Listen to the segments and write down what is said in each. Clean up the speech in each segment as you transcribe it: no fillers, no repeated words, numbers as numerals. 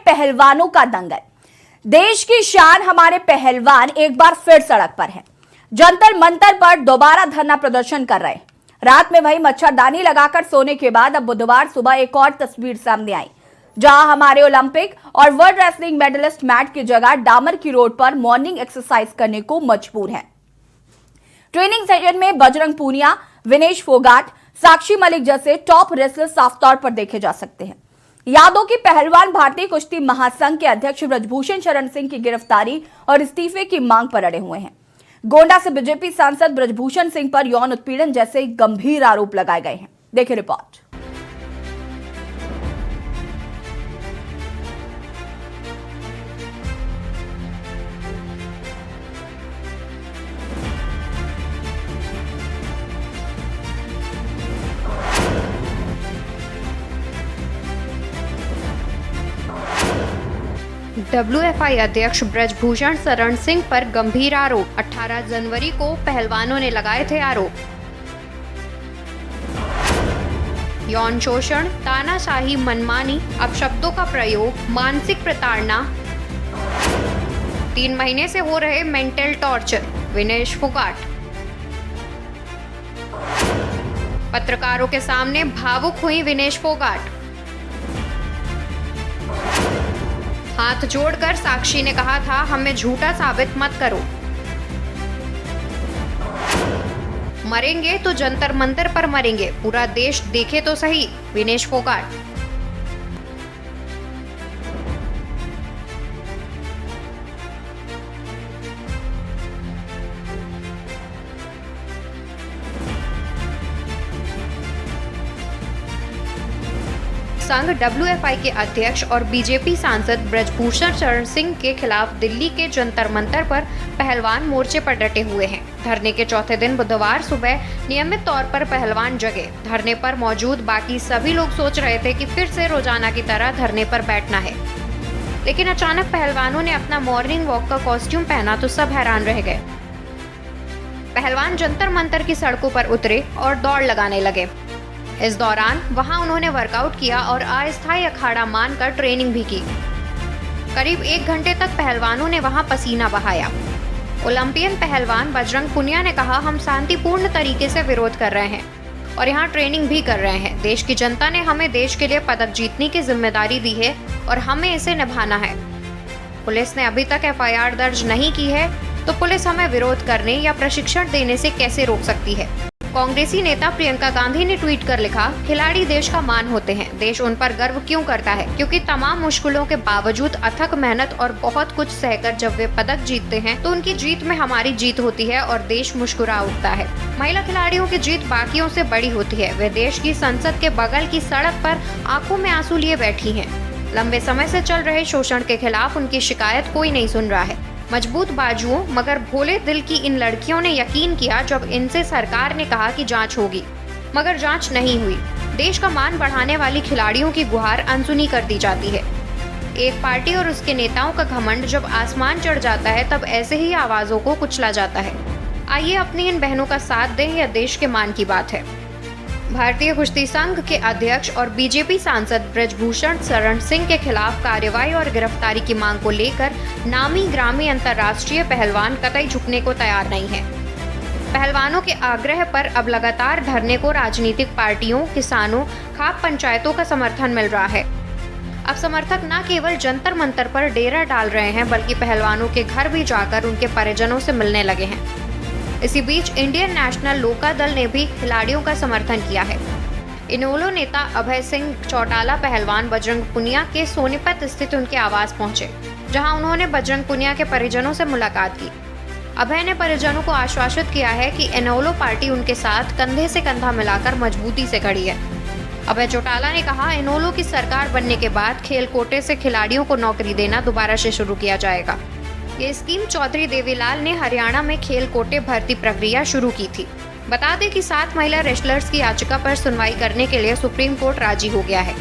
पहलवानों का दंगल। देश की शान हमारे पहलवान एक बार फिर सड़क पर हैं। जंतर मंतर पर दोबारा धरना प्रदर्शन कर रहे हैं। रात में वही मच्छरदानी लगाकर सोने के बाद अब बुधवार सुबह एक और तस्वीर सामने आई, जहां हमारे ओलंपिक और वर्ल्ड रेसलिंग मेडलिस्ट मैट की जगह डामर की रोड पर मॉर्निंग एक्सरसाइज करने को मजबूर हैं। ट्रेनिंग सेशन में बजरंग पूनिया, विनेश फोगाट, साक्षी मलिक जैसे टॉप रेसलर साफ तौर पर देखे जा सकते हैं। यादों की पहलवान भारतीय कुश्ती महासंघ के अध्यक्ष ब्रजभूषण शरण सिंह की गिरफ्तारी और इस्तीफे की मांग पर अड़े हुए हैं। गोंडा से बीजेपी सांसद ब्रजभूषण सिंह पर यौन उत्पीड़न जैसे गंभीर आरोप लगाए गए हैं। देखिए रिपोर्ट। WFI अध्यक्ष ब्रजभूषण शरण सिंह पर गंभीर आरोप। 18 जनवरी को पहलवानों ने लगाए थे आरोप। यौन शोषण, तानाशाही, मनमानी, अपशब्दों का प्रयोग, मानसिक प्रताड़ना, 3 महीने से हो रहे मेंटल टॉर्चर। विनेश फोगाट पत्रकारों के सामने भावुक हुई विनेश फोगाट। हाथ जोड़कर साक्षी ने कहा था, हमें झूठा साबित मत करो। मरेंगे तो जंतर मंतर पर मरेंगे, पूरा देश देखे तो सही। विनेश फोगाट संघ WFI के अध्यक्ष और बीजेपी सांसद ब्रजभूषण शरण सिंह के खिलाफ दिल्ली के जंतर मंतर पर पहलवान मोर्चे पर डटे हुए हैं। धरने के चौथे दिन बुधवार सुबह नियमित तौर पर पहलवान जगे। धरने पर मौजूद बाकी सभी लोग सोच रहे थे कि फिर से रोजाना की तरह धरने पर बैठना है, लेकिन अचानक पहलवानों ने अपना मॉर्निंग वॉक का कॉस्ट्यूम पहना तो सब हैरान रह गए। पहलवान जंतर मंतर की सड़कों पर उतरे और दौड़ लगाने लगे। इस दौरान वहां उन्होंने वर्कआउट किया और अस्थायी अखाड़ा मानकर ट्रेनिंग भी की। करीब 1 घंटे तक पहलवानों ने वहां पसीना बहाया। ओलंपियन पहलवान बजरंग पूनिया ने कहा, हम शांतिपूर्ण तरीके से विरोध कर रहे हैं और यहाँ ट्रेनिंग भी कर रहे हैं। देश की जनता ने हमें देश के लिए पदक जीतने की जिम्मेदारी दी है और हमें इसे निभाना है। पुलिस ने अभी तक FIR दर्ज नहीं की है, तो पुलिस हमें विरोध करने या प्रशिक्षण देने से कैसे रोक सकती है। कांग्रेसी नेता प्रियंका गांधी ने ट्वीट कर लिखा, खिलाड़ी देश का मान होते हैं। देश उन पर गर्व क्यों करता है? क्योंकि तमाम मुश्किलों के बावजूद अथक मेहनत और बहुत कुछ सहकर जब वे पदक जीतते हैं तो उनकी जीत में हमारी जीत होती है और देश मुस्कुरा उठता है। महिला खिलाड़ियों की जीत बाकियों से बड़ी होती है। वे देश की संसद के बगल की सड़क पर आंखों में आंसू लिए बैठी हैं। लंबे समय से चल रहे शोषण के खिलाफ उनकी शिकायत कोई नहीं सुन रहा है। मजबूत बाजुओं मगर भोले दिल की इन लड़कियों ने यकीन किया जब इनसे सरकार ने कहा कि जांच होगी, मगर जांच नहीं हुई। देश का मान बढ़ाने वाली खिलाड़ियों की गुहार अनसुनी कर दी जाती है। एक पार्टी और उसके नेताओं का घमंड जब आसमान चढ़ जाता है तब ऐसे ही आवाजों को कुचला जाता है। आइए अपनी इन बहनों का साथ दें, यह देश के मान की बात है। भारतीय कुश्ती संघ के अध्यक्ष और बीजेपी सांसद ब्रजभूषण शरण सिंह के खिलाफ कार्रवाई और गिरफ्तारी की मांग को लेकर नामी ग्रामी अंतर्राष्ट्रीय पहलवान कतई झुकने को तैयार नहीं है। पहलवानों के आग्रह पर अब लगातार धरने को राजनीतिक पार्टियों, किसानों, खाप पंचायतों का समर्थन मिल रहा है। अब समर्थक न केवल जंतर मंतर पर डेरा डाल रहे हैं, बल्कि पहलवानों के घर भी जाकर उनके परिजनों से मिलने लगे हैं। इसी बीच इंडियन नेशनल लोका दल ने भी खिलाड़ियों का समर्थन किया है। इनेलो नेता अभय सिंह चौटाला पहलवान बजरंग पूनिया के सोनीपत स्थित उनके आवास पहुंचे, जहां उन्होंने बजरंग पूनिया के परिजनों से मुलाकात की। अभय ने परिजनों को आश्वासित किया है कि इनेलो पार्टी उनके साथ कंधे से कंधा मिलाकर मजबूती से खड़ी है। अभय चौटाला ने कहा, इनेलो की सरकार बनने के बाद खेल कोटे से खिलाड़ियों को नौकरी देना दोबारा से शुरू किया जाएगा। ये स्कीम चौधरी देवीलाल ने हरियाणा में खेल कोटे भर्ती प्रक्रिया शुरू की थी। बता दें कि 7 महिला रेसलर्स की याचिका पर सुनवाई करने के लिए सुप्रीम कोर्ट राजी हो गया है।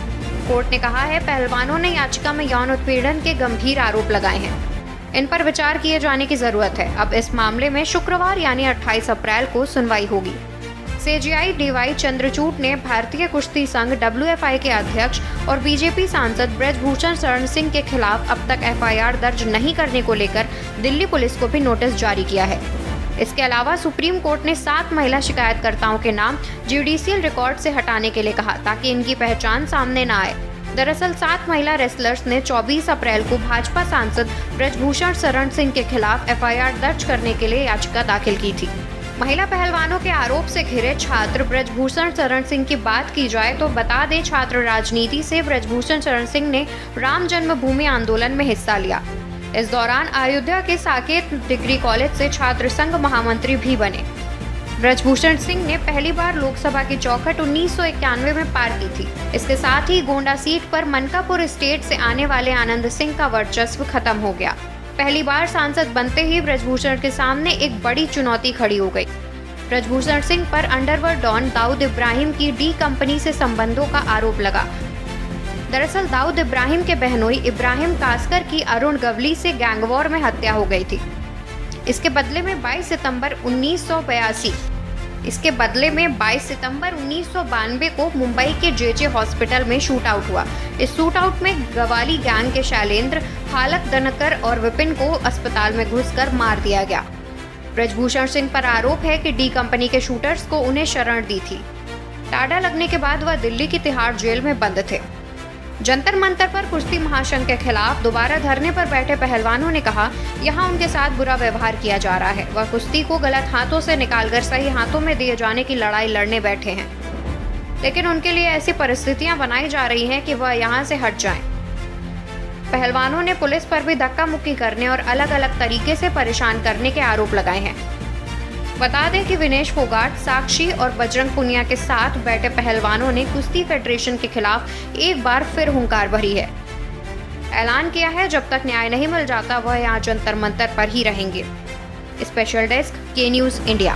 कोर्ट ने कहा है, पहलवानों ने याचिका में यौन उत्पीड़न के गंभीर आरोप लगाए हैं। इन पर विचार किए जाने की जरूरत है। अब इस मामले में शुक्रवार यानी 28 अप्रैल को सुनवाई होगी। सीजेआई डीवाई चंद्रचूड़ ने भारतीय कुश्ती संघ WFI के अध्यक्ष और बीजेपी सांसद ब्रजभूषण शरण सिंह के खिलाफ अब तक FIR दर्ज नहीं करने को लेकर दिल्ली पुलिस को भी नोटिस जारी किया है। इसके अलावा सुप्रीम कोर्ट ने 7 महिला शिकायतकर्ताओं के नाम जुडिशियल रिकॉर्ड से हटाने के लिए कहा ताकि इनकी पहचान सामने न आए। दरअसल 7 महिला रेसलर्स ने 24 अप्रैल को भाजपा सांसद ब्रजभूषण शरण सिंह के खिलाफ FIR दर्ज करने के लिए याचिका दाखिल की थी। महिला पहलवानों के आरोप से घिरे छात्र ब्रजभूषण शरण सिंह की बात की जाए तो बता दें, छात्र राजनीति से ब्रजभूषण शरण सिंह ने राम जन्मभूमि आंदोलन में हिस्सा लिया। इस दौरान अयोध्या के साकेत डिग्री कॉलेज से छात्र संघ महामंत्री भी बने। ब्रजभूषण सिंह ने पहली बार लोकसभा की चौखट 1991 में पार की थी। इसके साथ ही गोंडा सीट पर मनकापुर स्टेट से आने वाले आनंद सिंह का वर्चस्व खत्म हो गया। पहली बार सांसद बनते ही ब्रजभूषण के सामने एक बड़ी चुनौती खड़ी हो गई। ब्रजभूषण सिंह पर अंडरवर्ल्ड डॉन दाऊद इब्राहिम की डी कंपनी से संबंधों का आरोप लगा। दरअसल दाऊद इब्राहिम के बहनोई इब्राहिम कासकर की अरुण गवली से गैंगवॉर में हत्या हो गई थी। इसके बदले में 22 सितंबर 1992 को मुंबई के JJ हॉस्पिटल में शूट आउट हुआ। इस शूट आउट में गवाली गैंग के शैलेंद्र, हालक दनकर और विपिन को अस्पताल में घुसकर मार दिया गया। ब्रजभूषण सिंह पर आरोप है कि डी कंपनी के शूटर्स को उन्हें शरण दी थी। टाडा लगने के बाद वह दिल्ली की तिहाड़ जेल में बंद थे। जंतर मंतर पर कुश्ती महासंघ के खिलाफ दोबारा धरने पर बैठे पहलवानों ने कहा, यहाँ उनके साथ बुरा व्यवहार किया जा रहा है। वह कुश्ती को गलत हाथों से निकालकर सही हाथों में दिए जाने की लड़ाई लड़ने बैठे हैं, लेकिन उनके लिए ऐसी परिस्थितियां बनाई जा रही हैं कि वह यहाँ से हट जाएं। पहलवानों ने पुलिस पर भी धक्का मुक्की करने और अलग अलग तरीके से परेशान करने के आरोप लगाए हैं। बता दें कि विनेश फोगाट, साक्षी और बजरंग पुनिया के साथ बैठे पहलवानों ने कुश्ती फेडरेशन के खिलाफ एक बार फिर हुंकार भरी है। ऐलान किया है जब तक न्याय नहीं मिल जाता वह यहाँ जंतर मंतर पर ही रहेंगे। स्पेशल डेस्क, के न्यूज़ इंडिया।